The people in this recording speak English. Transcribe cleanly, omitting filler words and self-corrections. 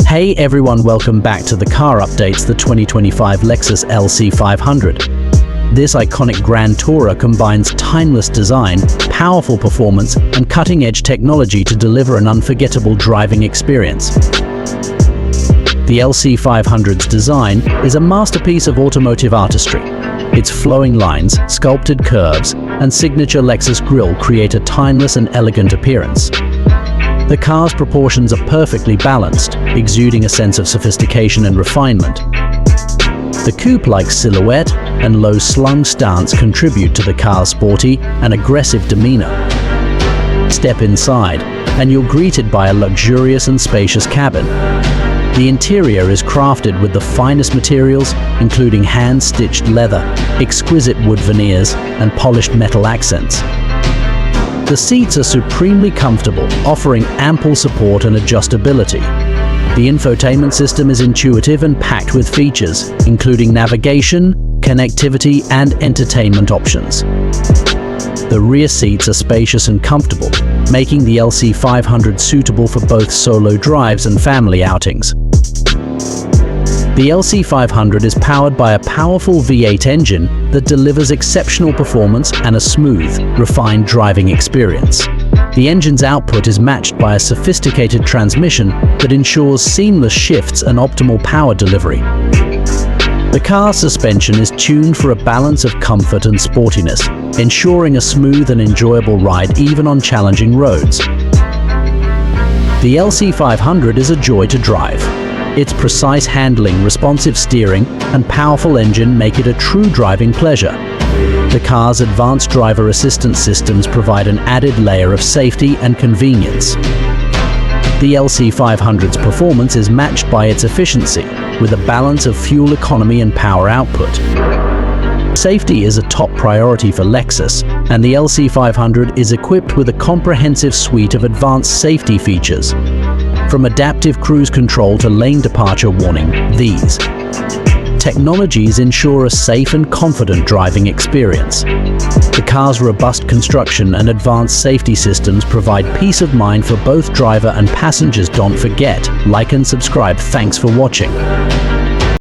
Hey everyone, welcome back to the Car Updates, the 2025 Lexus LC 500. This iconic Grand Tourer combines timeless design, powerful performance, and cutting-edge technology to deliver an unforgettable driving experience. The LC 500's design is a masterpiece of automotive artistry. Its flowing lines, sculpted curves, and signature Lexus grille create a timeless and elegant appearance. The car's proportions are perfectly balanced, exuding a sense of sophistication and refinement. The coupe-like silhouette and low slung stance contribute to the car's sporty and aggressive demeanor. Step inside, and you're greeted by a luxurious and spacious cabin. The interior is crafted with the finest materials, including hand-stitched leather, exquisite wood veneers, and polished metal accents. The seats are supremely comfortable, offering ample support and adjustability. The infotainment system is intuitive and packed with features, including navigation, connectivity, and entertainment options. The rear seats are spacious and comfortable, making the LC 500 suitable for both solo drives and family outings. The LC 500 is powered by a powerful V8 engine that delivers exceptional performance and a smooth, refined driving experience. The engine's output is matched by a sophisticated transmission that ensures seamless shifts and optimal power delivery. The car's suspension is tuned for a balance of comfort and sportiness, ensuring a smooth and enjoyable ride even on challenging roads. The LC 500 is a joy to drive. Its precise handling, responsive steering, and powerful engine make it a true driving pleasure. The car's advanced driver assistance systems provide an added layer of safety and convenience. The LC 500's performance is matched by its efficiency, with a balance of fuel economy and power output. Safety is a top priority for Lexus, and the LC 500 is equipped with a comprehensive suite of advanced safety features. From adaptive cruise control to lane departure warning, these technologies ensure a safe and confident driving experience. The car's robust construction and advanced safety systems provide peace of mind for both driver and passengers. Don't forget, like and subscribe. Thanks for watching.